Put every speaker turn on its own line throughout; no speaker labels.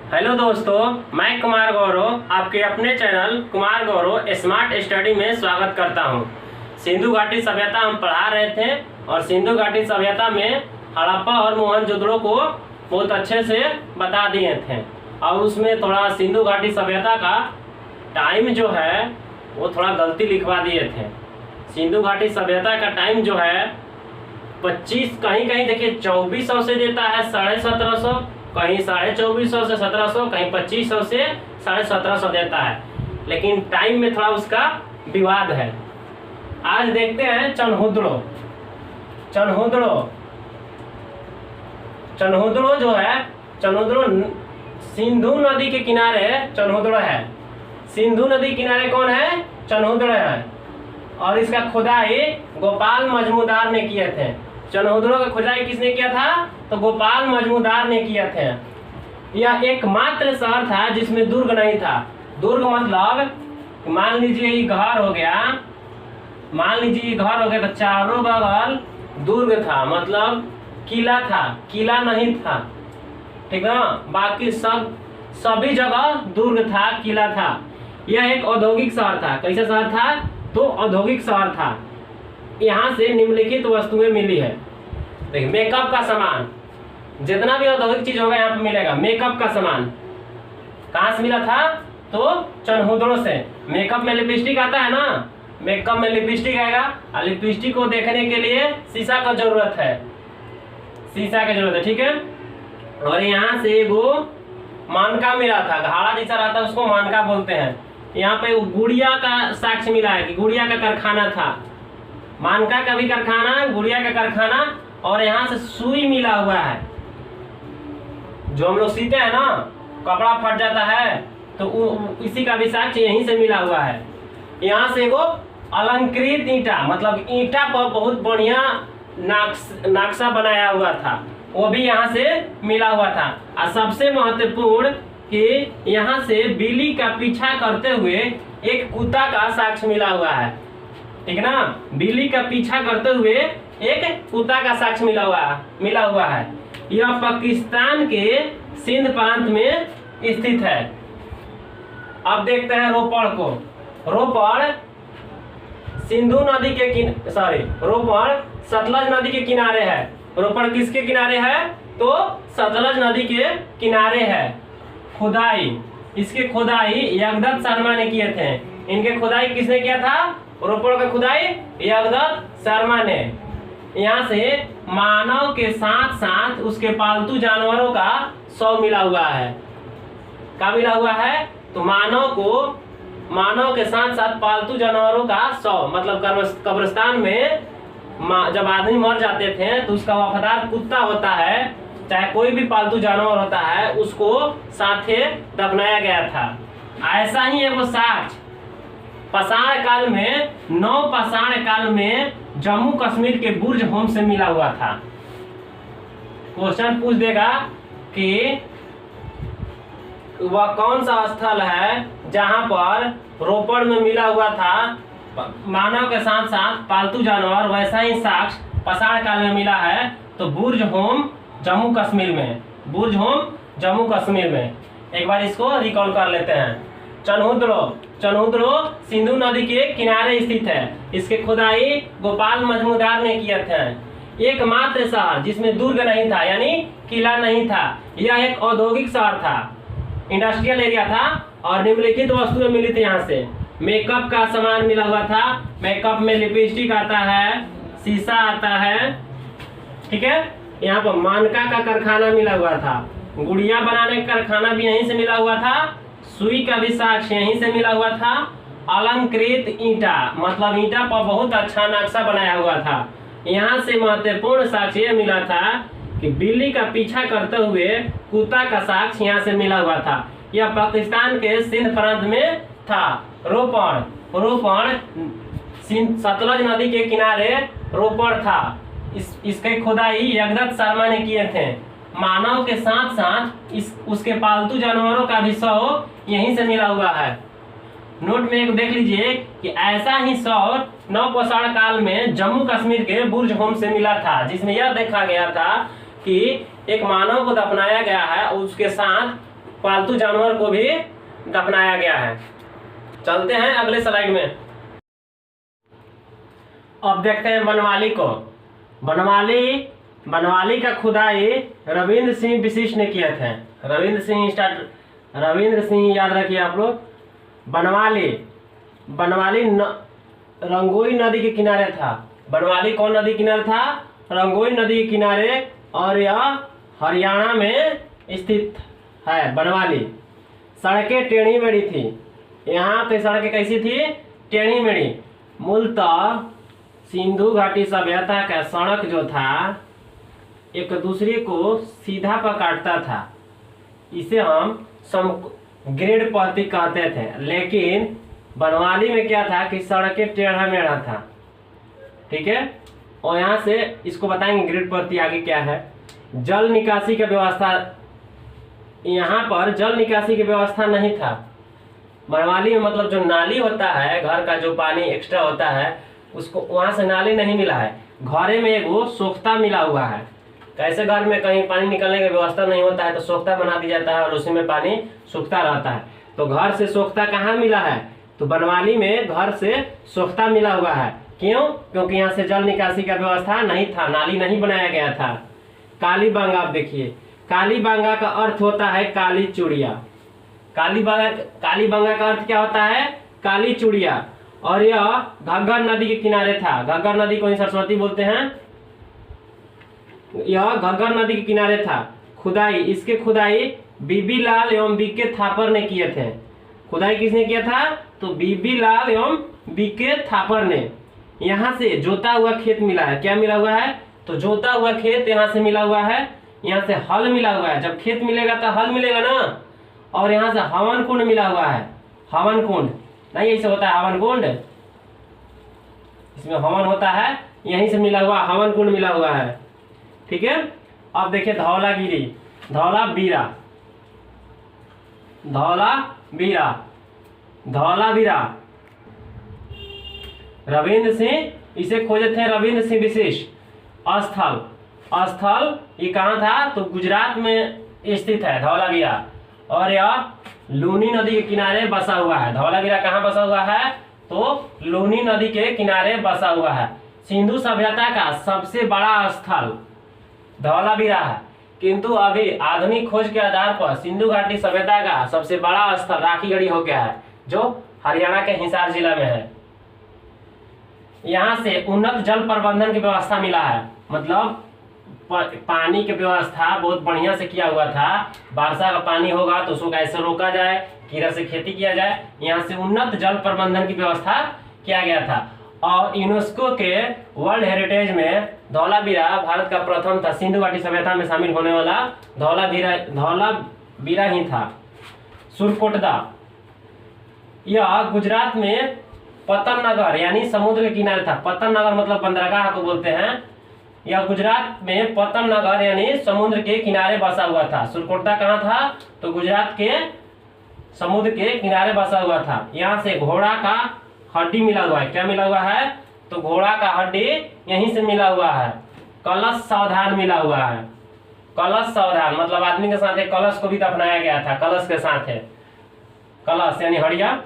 Hello दोस्तों, मैं कुमार गौरव आपके अपने channel Kumar Gaurav smart study में स्वागत करता हूं। सिंधु घाटी सभ्यता हम पढ़ा रहे थे और सिंधु घाटी सभ्यता में हड़प्पा और मोहनजोदड़ो को बहुत अच्छे से बता दिए थे और उसमें थोड़ा सिंधु घाटी सभ्यता का टाइम जो है वो थोड़ा गलती लिखवा दिए थे। सिंधु घाटी सभ्यता का टाइम जो है 25 कहीं कहीं देखिए 2400 से देता है 1750, कहीं 2450 से 1700, कहीं 2500 से 1750 देता है, लेकिन टाइम में थोड़ा उसका विवाद है। आज देखते हैं चनहुदड़ो जो है, चनहुदड़ो सिंधु नदी के किनारे चनहुदड़ो है। सिंधु नदी किनारे कौन है? चनहुदड़ो है। और इसका खुदाई गोपाल मजमूदार ने किए थे। चनहुदड़ो का खुदाई किसने किया था? तो गोपाल मजमूदार ने किया थे। यह एकमात्र शहर था जिसमें दुर्ग नहीं था। दुर्ग मतलब मान लीजिए ये घर हो गया, तो चारों बगल दुर्ग था, मतलब किला था, किला नहीं था, ठीक ना। बाकी सभी जगह दुर्ग था, किला था। यह एक औद्योगिक शहर था। कैसा शहर था? तो औद्योगिक शहर था। यहाँ से निम्नलिखित वस्तुएं मिली है। देखिए, मेकअप का सामान, जितना भी औद्योगिक चीज होगा यहाँ पे मिलेगा। मेकअप का सामान कहाँ से मिला था? तो चनहुदड़ो से। मेकअप में लिपस्टिक आता है ना, मेकअप में लिपस्टिक आएगा और लिपस्टिक को देखने के लिए शीशा का जरूरत है, ठीक है। और यहाँ से वो मानका मिला था, घाड़ा जैसा रहता है उसको मानका बोलते हैं। यहाँ पे गुड़िया का साक्ष्य मिला है कि गुड़िया का कारखाना था। मानका का भी कारखाना, गुड़िया का कारखाना, और यहाँ से सुई मिला हुआ है। जो हम लोग सीते हैं ना, कपड़ा फट जाता है तो इसी का भी साक्ष्य यहीं से मिला हुआ है। यहाँ से एगो अलंकृत ईंटा, मतलब ईंटा पर बहुत बढ़िया नक्शा बनाया हुआ था, वो भी यहाँ से मिला हुआ था। और सबसे महत्वपूर्ण कि यहाँ से बिल्ली का पीछा करते हुए एक कुत्ता का साक्ष्य मिला हुआ है, ठीक ना। बिल्ली का पीछा करते हुए एक कुत्ता का साक्ष्य मिला हुआ है। यह पाकिस्तान के सिंध प्रांत में स्थित है। अब देखते हैं रोपड़ को। रोपड़ सिंधु नदी के रोपड़ सतलज नदी के किनारे है। रोपड़ किसके किनारे है? तो सतलज नदी के किनारे है। खुदाई, इसके खुदाई यगदत्त शर्मा ने किए थे। इनके खुदाई किसने किया था? रोपड़ का खुदाई यगदत्त शर्मा ने। यहाँ से मानव के साथ साथ उसके पालतू जानवरों का शव मिला हुआ है। क्या मिला हुआ है? तो मानव के साथ साथ पालतू जानवरों का शव, मतलब कब्रिस्तान में जब आदमी मर जाते थे तो उसका वफादार कुत्ता होता है, चाहे कोई भी पालतू जानवर होता है, उसको साथे दफनाया गया था। ऐसा ही एक साक्ष्य पाषाण काल में जम्मू कश्मीर के बुर्ज होम से मिला हुआ था। क्वेश्चन पूछ देगा कि वह कौन सा स्थल है जहां पर रोपड़ में मिला हुआ था मानव के साथ साथ पालतू जानवर, वैसा ही साक्ष्य पाषाण काल में मिला है। तो बुर्ज होम जम्मू कश्मीर में। एक बार इसको रिकॉल कर लेते हैं। चनहुदड़ो सिंधु नदी के किनारे स्थित है। इसके खुदाई गोपाल मजमूदार ने किए थे। एकमात्र शहर जिसमें दुर्ग नहीं था, यानी किला नहीं था। यह एक औद्योगिक शहर था, इंडस्ट्रियल एरिया था, और निम्नलिखित वस्तुएं मिली थी। यहाँ से मेकअप का सामान मिला हुआ था। मेकअप में लिपस्टिक आता है, शीशा आता है, ठीक है। यहाँ पर मानका का कारखाना मिला हुआ था। गुड़िया बनाने का कारखाना भी यहीं से मिला हुआ था। सुई का भी साक्ष्य यहीं से मिला हुआ था। अलंकृत ईंटा, मतलब ईंटा पर बहुत अच्छा नक्शा बनाया हुआ था। यहाँ से महत्वपूर्ण साक्ष्य यह मिला था कि बिल्ली का पीछा करते हुए कुत्ता का साक्ष्य यहाँ से मिला हुआ था। यह पाकिस्तान के सिंध प्रांत में था। रोपड़ सतलज नदी के किनारे रोपड़ था। इसके खुदाई यगदत्त शर्मा ने किए थे। मानव के साथ साथ उसके पालतू जानवरों का भी शव यहीं से मिला हुआ है। नोट में एक देख लीजिए कि ऐसा ही शव नवपाषाण काल में जम्मू कश्मीर के बुर्ज होम से मिला था, जिसमें यह देखा गया था कि एक मानव को दफनाया गया है और उसके साथ पालतू जानवर को भी दफनाया गया है। चलते हैं अगले स्लाइड में। अब देखते हैं बनवाली को। बनवाली का खुदाई रविंद्र सिंह विशिष्ट ने किए थे। रविंद्र सिंह याद रखिए आप लोग। बनवाली रंगोई नदी के किनारे था। बनवाली कौन नदी किनारे था? रंगोई नदी के किनारे, और यह हरियाणा में स्थित है बनवाली। सड़कें टेढ़ी मेढ़ी थी। यहाँ की सड़कें कैसी थी? टेढ़ी मेढ़ी। मूलतः सिंधु घाटी सभ्यता का सड़क जो था एक दूसरे को सीधा पर काटता था। इसे हम ग्रेड पद्धति कहते थे। लेकिन बनवाली में क्या था कि सड़कें टेढ़ा मेढ़ा था। ठीक है, और यहाँ से इसको बताएंगे ग्रेड पद्धति आगे क्या है। जल निकासी की व्यवस्था, यहाँ पर जल निकासी की व्यवस्था नहीं था। बनवाली में मतलब जो नाली होता है, घर का जो पानी एक्स्ट्रा होता है उसको वहाँ से नाली नहीं मिला है। घरे में एक वो सोख्ता मिला हुआ है। कैसे घर में कहीं पानी निकलने की व्यवस्था नहीं होता है तो सोख्ता बना दिया जाता है और उसी में पानी सूखता रहता है। तो घर से सोख्ता कहाँ मिला है? तो बनवाली में घर से सोख्ता मिला हुआ है। क्यों? क्योंकि यहाँ से जल निकासी का व्यवस्था नहीं था, नाली नहीं बनाया गया था। कालीबांगा, आप देखिए, कालीबांगा का अर्थ होता है काली चूड़िया। कालीबांगा का अर्थ क्या होता है? काली चूड़िया। और यह घग्गर नदी के किनारे था। घग्गर नदी को ही सरस्वती बोलते हैं। यह घग्गर नदी के किनारे था। इसके खुदाई बीबी लाल एवं बीके थापर ने किए थे। खुदाई किसने किया था? तो बीबी लाल एवं बीके थापर ने। यहाँ से जोता हुआ खेत मिला है। क्या मिला हुआ है? तो जोता हुआ खेत यहाँ से मिला हुआ है। यहाँ से हल मिला हुआ है। जब खेत मिलेगा तो हल मिलेगा ना। और यहाँ से हवन कुंड मिला हुआ है। हवन कुंड नहीं, ऐसे होता है हवन कुंड, इसमें हवन होता है, यहीं से मिला हुआ हवन कुंड मिला हुआ है। ठीक है, अब देखिए धौलागिरी, धौलावीरा। रविंद्र सिंह, इसे खोजे थे रविंद्र सिंह विशिष्ट। स्थल ये कहाँ था? तो गुजरात में स्थित है धौलावीरा। और यह लूनी नदी के किनारे बसा हुआ है। धौलावीरा कहाँ बसा हुआ है? तो लूनी नदी के किनारे बसा हुआ है। सिंधु सभ्यता का सबसे बड़ा स्थल धौलावीरा है। किंतु अभी आधुनिक खोज के आधार पर सिंधु घाटी सभ्यता का सबसे बड़ा स्थल राखीगढ़ी हो गया है, जो हरियाणा के हिसार जिला में है। यहाँ से उन्नत जल प्रबंधन की व्यवस्था मिला है। मतलब पानी की व्यवस्था बहुत बढ़िया से किया हुआ था। वर्षा का पानी होगा तो उसको कैसे रोका जाए, कीड़ा से खेती किया जाए, यहाँ से उन्नत जल प्रबंधन की व्यवस्था किया गया था। और यूनेस्को के वर्ल्ड हेरिटेज में धौलावीरा भारत का प्रथम था। सिंधु घाटी सभ्यता में शामिल होने वाला धौलावीरा ही था। सुरकोटदा, यह गुजरात में पतन नगर यानी समुद्र के किनारे था। पतन नगर मतलब बंदरगाह को बोलते हैं। यह गुजरात में पतन नगर यानी समुद्र के किनारे बसा हुआ था। सुरकोटदा कहाँ था? तो गुजरात के समुद्र के किनारे बसा हुआ था। यहाँ से घोड़ा का हड्डी मिला हुआ है। क्या मिला हुआ है? तो घोड़ा का हड्डी यहीं से मिला हुआ है। कलश सावधान मिला हुआ है। कलश सावधान मतलब आदमी के साथ एक कलश को भी दफनाया गया था। कलश के साथ है कलश यानी हड़िया।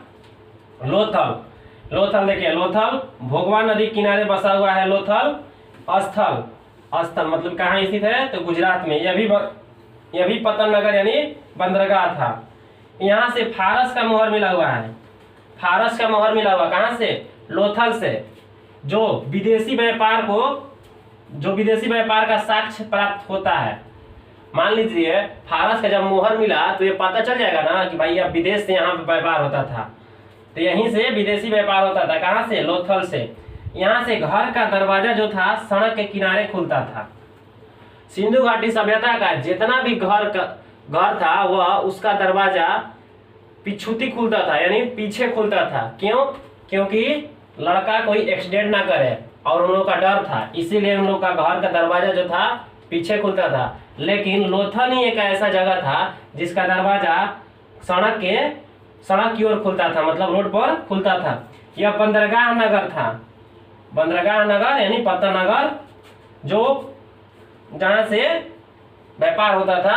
लोथल देखिए, लोथल भोगवा नदी किनारे बसा हुआ है। लोथल स्थल मतलब कहाँ स्थित है? तो गुजरात में। यह भी पतन नगर यानी बंदरगाह था। यहाँ से फारस का मोहर मिला हुआ है। फारस का मोहर मिला हुआ कहाँ से? लोथल से। जो विदेशी व्यापार का साक्ष्य प्राप्त होता है। मान लीजिए फारस का जब मोहर मिला तो ये पता चल जाएगा ना कि भाई अब विदेश से यहाँ व्यापार होता था। तो यहीं से विदेशी व्यापार होता था। कहाँ से? लोथल से। यहाँ से घर का दरवाजा जो था सड़क के किनारे खुलता था। सिंधु घाटी सभ्यता का जितना भी घर था वह उसका दरवाजा पिछुती खुलता था यानी पीछे खुलता था। क्यों? क्योंकि लड़का कोई एक्सीडेंट ना करे और उन लोगों का डर था, इसीलिए उन लोगों का घर का दरवाजा जो था पीछे खुलता था। लेकिन लोथल ही एक ऐसा जगह था जिसका दरवाजा सड़क की ओर खुलता था, मतलब रोड पर खुलता था। यह बंदरगाह नगर था। बंदरगाह नगर यानी पतन नगर, जो जहाँ से व्यापार होता था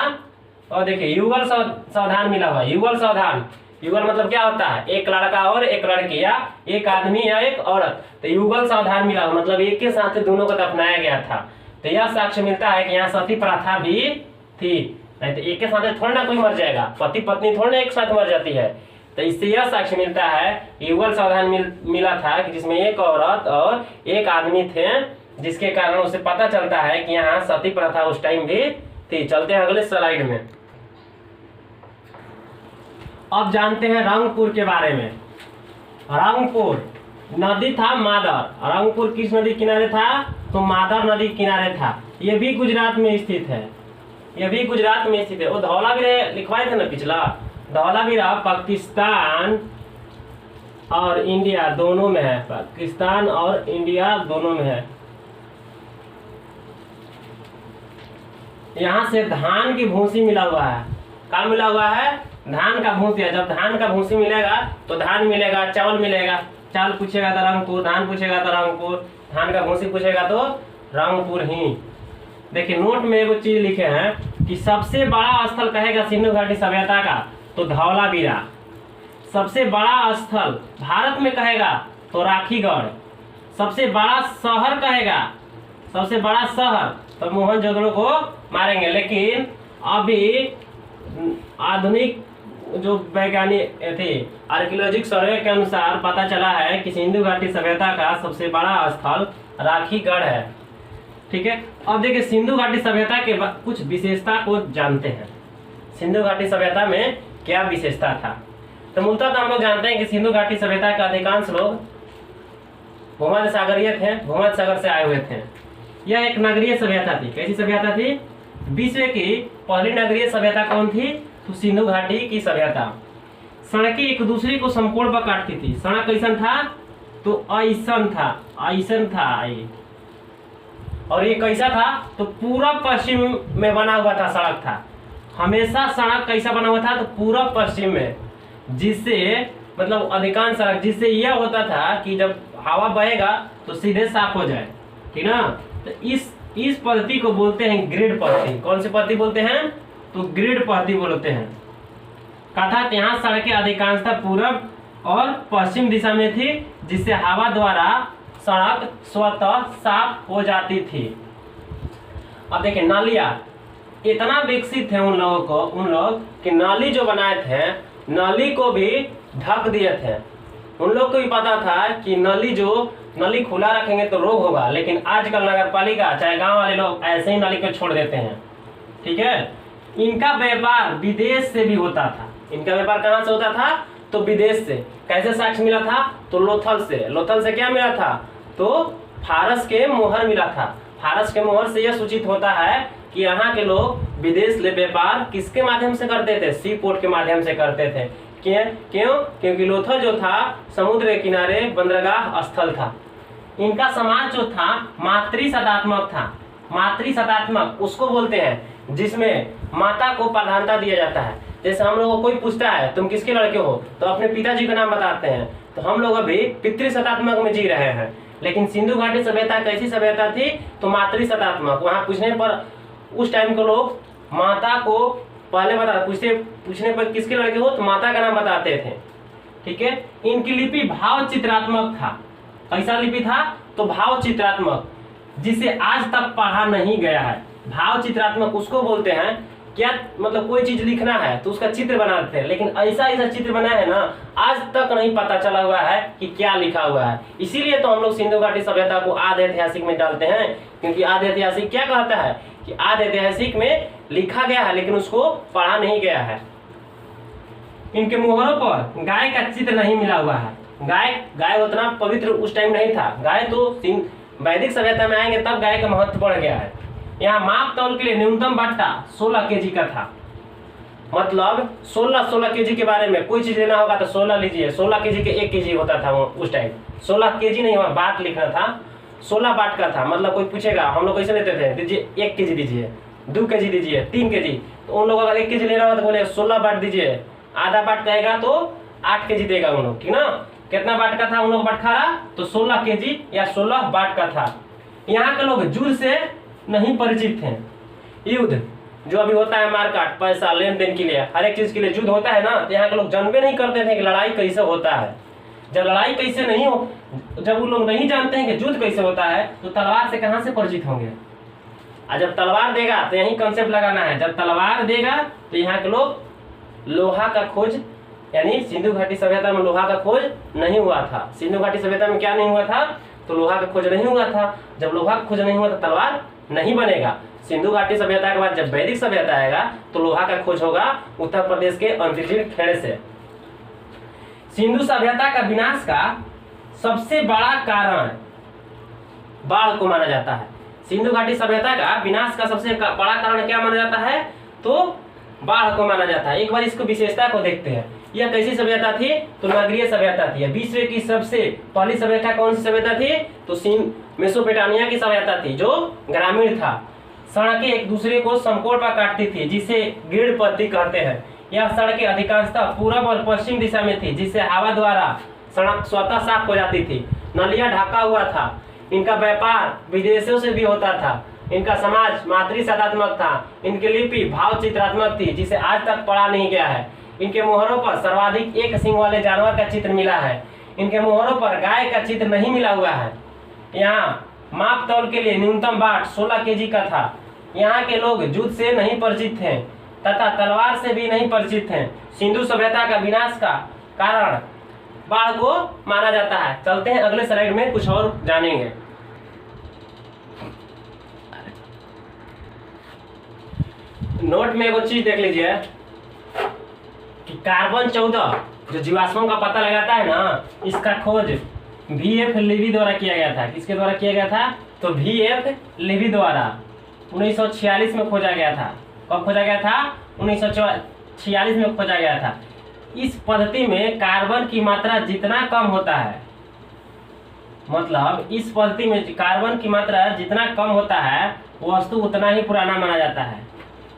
और देखिए युगल सावधान मिला हुआ है। युगल सावधान, युगल मतलब क्या होता है, एक लड़का और एक लड़की या एक आदमी या एक औरत, तो युगल सावधान मिला हुआ मतलब एक के साथ दोनों को दफनाया गया था। तो यह साक्ष्य मिलता है कि यहाँ सती प्रथा भी थी, नहीं तो एक के साथ थोड़ा ना कोई मर जाएगा, पति पत्नी थोड़ा ना एक साथ मर जाती है। तो इससे यह साक्ष्य मिलता है युगल सावधान मिला था कि जिसमें एक औरत और एक आदमी थे, जिसके कारण उसे पता चलता है कि यहाँ सती प्रथा उस टाइम भी थी। चलते हैं अगले स्लाइड में। अब जानते हैं रंगपुर के बारे में। रंगपुर नदी था मादर, रंगपुर किस नदी किनारे था, तो मादर नदी किनारे था। यह भी गुजरात में स्थित है, यह भी गुजरात में स्थित है। वो धौलावीरा लिखवाए थे ना पिछला, धौलावीरा पाकिस्तान और इंडिया दोनों में है, पाकिस्तान और इंडिया दोनों में है। यहाँ से धान की भूसी मिला हुआ है, क्या मिला हुआ है, धान का भूसी है। जब धान का भूसी मिलेगा तो धान मिलेगा, चावल मिलेगा। चावल पूछेगा तो रंगपुर, धान पूछेगा तो रंगपुर, धान का भूसी पूछेगा तो रंगपुर ही। देखिए नोट में एगो चीज लिखे हैं कि सबसे बड़ा स्थल कहेगा सिंधु घाटी सभ्यता का तो धौलावीरा। सबसे बड़ा स्थल भारत में कहेगा तो राखीगढ़। सबसे बड़ा शहर कहेगा, सबसे बड़ा शहर तो मोहनजोदड़ो को मारेंगे। लेकिन अभी आधुनिक जो वैज्ञानिक थे आर्कियोलॉजिक सर्वे के अनुसार पता चला है कि सिंधु घाटी सभ्यता का सबसे बड़ा स्थल राखीगढ़ है। ठीक है, अब देखिए सिंधु घाटी सभ्यता के कुछ विशेषता को जानते हैं। सिंधु घाटी सभ्यता में क्या विशेषता था, तो मूलतः हम लोग जानते हैं कि सिंधु घाटी सभ्यता के अधिकांश लोग भूमध्य सागरीय थे, भूमध्य सागर से आए हुए थे। यह एक नगरीय सभ्यता थी। कैसी सभ्यता थी, विश्व की पहली नगरीय सभ्यता कौन थी, तो सिंधु घाटी की सभ्यता। सड़कें एक दूसरे को समकोण पर काटती थी। सड़क कैसन था, तो ऐसन था, ऐसन था ये। और ये कैसा था, तो पूरब पश्चिम में बना हुआ था सड़क था। हमेशा सड़क कैसा बना हुआ था, तो पूरब पश्चिम में, जिससे मतलब अधिकांश सड़क, जिससे यह होता था कि जब हवा बहेगा तो सीधे साफ हो जाए, ठीक ना। तो इस पद्धति को बोलते हैं ग्रिड पद्धति। कौन सी पद्धति बोलते हैं, तो ग्रिड पद्धति बोलते हैं। अर्थात यहाँ सड़कें अधिकांशतः पूरब और पश्चिम दिशा में थी, जिससे हवा द्वारा सड़क स्वतः साफ हो जाती थी। अब देखिए नालियां इतना विकसित थे उन लोग कि नाली जो बनाए थे, नाली को भी ढक दिए थे। उन लोग को भी पता था कि नली खुला रखेंगे तो रोग होगा, लेकिन आजकल नगर पालिका चाहे गांव वाले लोग ऐसे ही नाली को छोड़ देते हैं। ठीक है, इनका व्यापार विदेश से भी होता था। इनका व्यापार कहाँ से होता था, तो विदेश से। कैसे साक्ष्य मिला था, तो लोथल से। लोथल से क्या मिला था, तो फारस के मोहर मिला था। फारस के मोहर से यह सूचित होता है कि यहाँ के लोग विदेश ले व्यापार किसके माध्यम से करते थे, सी पोर्ट के माध्यम से करते थे। क्यों, क्योंकि लोथल जो था समुद्र के किनारे बंदरगाह स्थल था। इनका समाज जो था मातृसत्तात्मक था। मातृसत्तात्मक उसको बोलते हैं जिसमें माता को प्राधान्यता दिया जाता है। जैसे हम लोगों को कोई पूछता है तुम किसके लड़के हो, तो अपने पिताजी का नाम बताते हैं। तो हम लोग अभी पितृसत्तात्मक में जी रहे हैं। लेकिन सिंधु घाटी सभ्यता कैसी सभ्यता थी, तो मातृसत्तात्मक। वहां पूछने पर उस टाइम के लोग माता को पहले पूछने पर किसके लड़के हो, तो माता का नाम बताते थे। ठीक है, इनकी लिपि भाव चित्रात्मक था। कैसा लिपि था, तो भाव चित्रात्मक, जिसे आज तक पढ़ा नहीं गया है। भाव चित्रात्मक उसको बोलते हैं, क्या मतलब कोई चीज लिखना है तो उसका चित्र बनाते हैं, लेकिन ऐसा चित्र बना है ना, आज तक नहीं पता चला हुआ है कि क्या लिखा हुआ है। इसीलिए तो हम लोग सिंधु घाटी सभ्यता को आदि ऐतिहासिक में डालते हैं, क्योंकि आदि ऐतिहासिक क्या कहता है कि आदि ऐतिहासिक में लिखा गया है लेकिन उसको पढ़ा नहीं गया है। इनके मोहरों पर गाय का चित्र नहीं मिला हुआ है। गाय उतना पवित्र उस टाइम नहीं था। गाय तो वैदिक सभ्यता में आएंगे तब गाय का महत्व बढ़ गया है। यहाँ माप तौल के लिए न्यूनतम बट्टा 16 केजी का था। मतलब 16 केजी के बारे में कोई चीज लेना होगा तो 16 लीजिए। 16 केजी के 1 केजी होता था उस टाइम। 16 केजी नहीं हुआ, बाट लिखना था, 16 बाट का था। मतलब कोई पूछेगा हम लोग कैसे लेते थे, दीजिए 1 केजी दीजिए, 2 केजी दीजिए, 3 केजी। तो उन लोग अगर 1 केजी लेना होगा तो बोले 16 बाट दीजिए। आधा बाट कहेगा तो 8 केजी देगा उन लोग, ठीक ना। कितना बाट का था उन लोग बटखारा, तो 16 केजी या 16 बाट का था। यहाँ के लोग युद्ध से नहीं परिचित थे। जो अभी होता है मारकाट, पैसा लेन देन के लिए, हर एक चीज के लिए युद्ध होता है ना, तो यहाँ के लोग जानबे नहीं करते थे कि लड़ाई कैसे होता है। जब लड़ाई कैसे नहीं हो, जब वो लोग नहीं जानते हैं कि युद्ध कैसे होता है, तो तलवार से कहाँ से परिचित होंगे। और जब तलवार देगा तो यही कंसेप्ट लगाना है, जब तलवार देगा तो यहाँ के लोग लोहा का खोज, यानी सिंधु घाटी सभ्यता में लोहा का खोज नहीं हुआ था। सिंधु घाटी सभ्यता में क्या नहीं हुआ था, तो लोहा का खोज नहीं हुआ था। जब लोहा का खोज नहीं हुआ तो तलवार नहीं बनेगा। सिंधु घाटी सभ्यता के बाद जब वैदिक सभ्यता आएगा तो लोहा का खोज होगा उत्तर प्रदेश के अंतर्जल खेड़े से। सिंधु सभ्यता का विनाश का सबसे बड़ा कारण बाढ़ को माना जाता है। सिंधु घाटी सभ्यता का विनाश का सबसे बड़ा कारण क्या माना जाता है, तो बाढ़ को माना जाता है। एक बार इसको विशेषता को देखते हैं। यह कैसी सभ्यता थी, तो नगरीय सभ्यता थी। विश्व की सबसे पहली सभ्यता कौन सी सभ्यता थी, तो मेसोपोटामिया की सभ्यता थी, जो ग्रामीण था। सड़कें एक दूसरे को समकोण पर काटती थी, जिसे ग्रिड पद्धति कहते हैं। यह सड़कें अधिकांशतः पूरब और पश्चिम दिशा में थी, जिससे हवा द्वारा सड़क स्वतः साफ हो जाती थी। नलियां ढका हुआ था। इनका व्यापार विदेशों से भी होता था। इनका समाज मातृसदात्मक था। इनकी लिपि भाव चित्रात्मक थी, जिसे आज तक पढ़ा नहीं गया है। इनके मोहरों पर सर्वाधिक एक सींग वाले जानवर का चित्र मिला है। इनके मोहरों पर गाय का चित्र नहीं मिला हुआ है। यहाँ माप तौल के लिए न्यूनतम बाट 16 केजी का था। यहाँ के लोग युद्ध से नहीं परिचित थे तथा तलवार से भी नहीं परिचित थे। सिंधु सभ्यता का विनाश का कारण बाढ़ को माना जाता है। चलते हैं अगले स्लाइड में, कुछ और जानेंगे। नोट में एक चीज देख लीजिए कि कार्बन 14 जो जीवाश्मों का पता लगाता है ना, इसका खोज VF लेवी द्वारा किया गया था। किसके द्वारा किया गया था, तो VF लेवी द्वारा 1946 में खोजा गया था। कब खोजा गया था, 1946 में खोजा गया था। इस पद्धति में कार्बन की मात्रा जितना कम होता है, मतलब इस पद्धति में कार्बन की मात्रा जितना कम होता है, वस्तु उतना ही पुराना माना जाता है।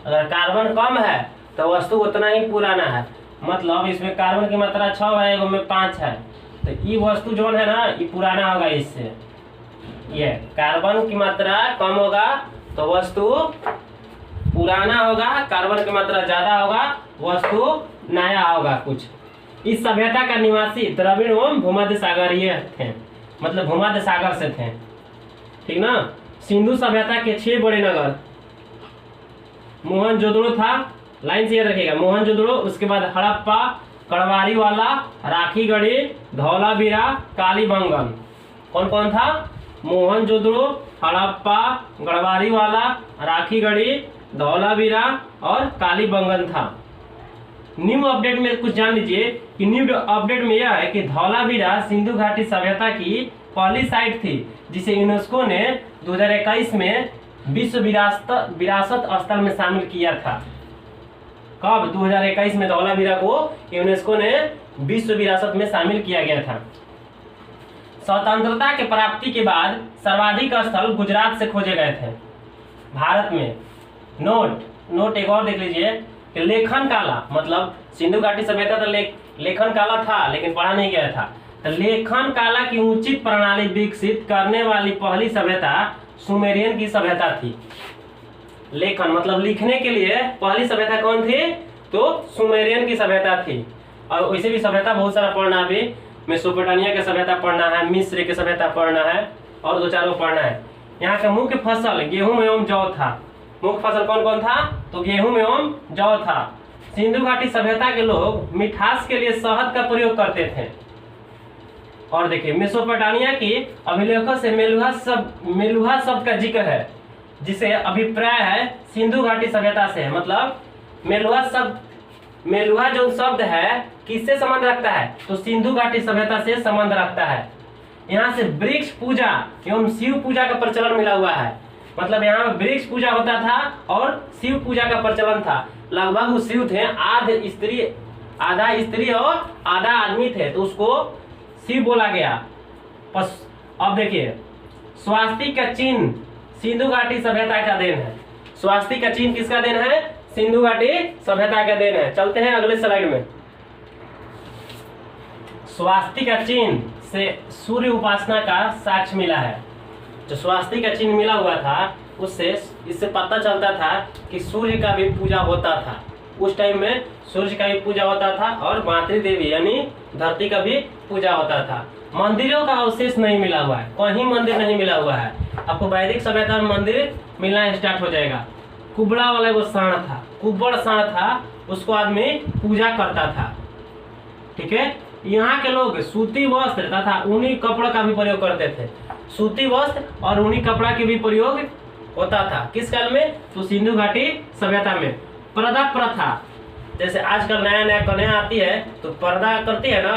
अगर कार्बन कम है तो वस्तु उतना ही पुराना है। मतलब इसमें कार्बन की मात्रा 6 है, एगो में 5 है, तो ये वस्तु जो है ना, ये पुराना होगा। इससे ये कार्बन की मात्रा कम होगा तो वस्तु पुराना होगा, कार्बन की मात्रा ज्यादा होगा, वस्तु नया होगा कुछ। इस सभ्यता का निवासी द्रविड़ एवं भूमध्य सागरीय थे, मतलब भूमध्य सागर से थे, ठीक ना। सिंधु सभ्यता के 6 बड़े नगर, मोहनजोदड़ो था, लाइन से याद रखिएगा, मोहनजोदड़ो, उसके बाद हड़प्पा, कड़वारीवाला, राखीगढ़ी, धौलावीरा, कालीबंगन। कौन कौन था, मोहनजोदड़ो, हड़प्पा, गढ़वारीवाला, राखीगढ़ी, धौलावीरा और कालीबंगन था। न्यू अपडेट में कुछ जान लीजिए कि न्यू अपडेट में यह है कि धौलावीरा सिंधु घाटी सभ्यता की पहली साइट थी, जिसे यूनेस्को ने 2021 में विश्व विरासत स्थल में शामिल किया था। कब, 2021 में धौलावीरा को यूनेस्को ने विश्व विरासत में शामिल किया गया था। स्वतंत्रता के प्राप्ति के बाद सर्वाधिक स्थल गुजरात से खोजे गए थे भारत में। नोट एक और देख लीजिए कि लेखन काला, मतलब सिंधु घाटी सभ्यता तो लेखन काला था लेकिन पढ़ा नहीं गया था। तो लेखन काला की उचित प्रणाली विकसित करने वाली पहली सभ्यता सुमेरियन की सभ्यता थी। लेखन मतलब लिखने के लिए पहली सभ्यता कौन थी, तो सुमेरियन की सभ्यता थी। और वैसे भी सभ्यता बहुत सारा पढ़ना है, अभी मेसोपोटामिया की सभ्यता पढ़ना है, मिस्र की सभ्यता पढ़ना है और 2-4 पढ़ना है। यहाँ का मुख्य फसल गेहूं एवं जौ था। मुख्य फसल कौन कौन था, तो गेहूं एवं जौ था। सिंधु घाटी सभ्यता के लोग मिठास के लिए शहद का प्रयोग करते थे। और देखिए मेसोपोटामिया की अभिलेखों से मेलुहा शब्द का जिक्र है, जिसे अभिप्राय है सिंधु घाटी सभ्यता से। मतलब मेलुहा जो शब्द है किससे संबंध रखता है, तो सिंधु घाटी सभ्यता से संबंध रखता है। यहाँ से वृक्ष पूजा एवं शिव पूजा का प्रचलन मिला हुआ है। मतलब यहाँ वृक्ष पूजा होता था और शिव पूजा का प्रचलन था। लगभग वो शिव थे, आधा स्त्री और आधा आदमी थे, तो उसको शिव बोला गया। अब देखिए स्वास्तिक का चिन्ह सिंधु घाटी सभ्यता का देन है। स्वास्तिक का चिन्ह किसका देन है, सिंधु घाटी सभ्यता का देन है। चलते हैं अगले स्लाइड में। स्वास्तिक का चिन्ह से सूर्य उपासना का साक्ष्य मिला है। जो स्वास्तिक का चिन्ह मिला हुआ था उससे इससे पता चलता था कि सूर्य का भी पूजा होता था। उस टाइम में सूर्य का भी पूजा होता था और मातृ देवी यानी धरती का भी पूजा होता था। मंदिरों का अवशेष नहीं मिला हुआ है, कहीं मंदिर नहीं मिला हुआ है। आपको वैदिक सभ्यता में मंदिर मिलना स्टार्ट हो जाएगा। कुबड़ा वाला वो साण था, कुबड़ साण था, उसको आदमी पूजा करता था। ठीक है, यहाँ के लोग सूती वस्त्र तथा ऊनी कपड़ा का भी प्रयोग करते थे। सूती वस्त्र और ऊनी कपड़ा के भी प्रयोग होता था। किस काल में? तो सिंधु घाटी सभ्यता में। पर्दा प्रथा, जैसे आजकल नया नया कन्या आती है तो पर्दा करती है ना,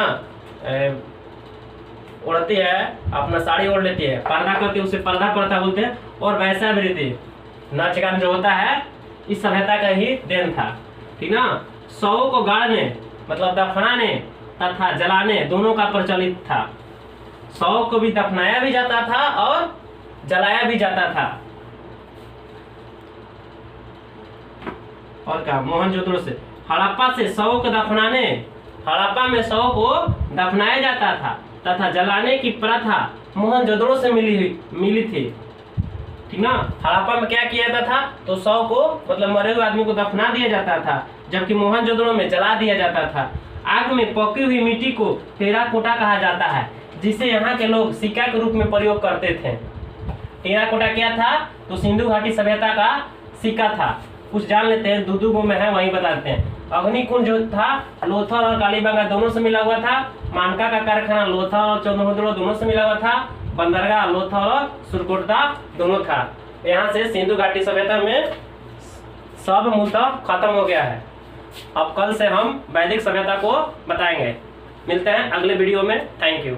ओढ़ती है, अपना साड़ी ओढ़ लेती है, पर्दा करती है, उसे पर्दा प्रथा बोलते हैं। और वैसा भी रीति नाच गान जो होता है इस सभ्यता का ही देन था। ठीक ना। शवों को गाड़ने मतलब दफनाने तथा जलाने दोनों का प्रचलित था। शवों को भी दफनाया भी जाता था और जलाया भी जाता था। और क्या, मोहनजोदड़ो से हड़प्पा से शवों को दफनाने, हड़प्पा में शवों को दफनाया जाता था तथा जलाने की प्रथा मोहनजोदड़ो से मिली थी। ठीक ना। हड़प्पा में क्या किया जाता था? तो शव को मतलब मरे हुए आदमी को दफना दिया जाता था, जबकि मोहनजोदड़ो में जला दिया जाता था। आग में पकी हुई मिट्टी को टेराकोटा कहा जाता है, जिसे यहाँ के लोग सिक्का के रूप में प्रयोग करते थे। टेराकोटा क्या था? तो सिंधु घाटी सभ्यता का सिक्का था। कुछ जान लेते हैं, दुदुगो में है वहीं बताते हैं। अग्निकुंड जो था लोथल और कालीबांगा दोनों से मिला हुआ था। मानका का कारखाना लोथल और चंद्रमुद्रो दोनों से मिला हुआ था। बंदरगाह लोथल और सुरकोटदा दोनों था। यहाँ से सिंधु घाटी सभ्यता में सब मूलतः खत्म हो गया है। अब कल से हम वैदिक सभ्यता को बताएंगे। मिलते हैं अगले वीडियो में। Thank you.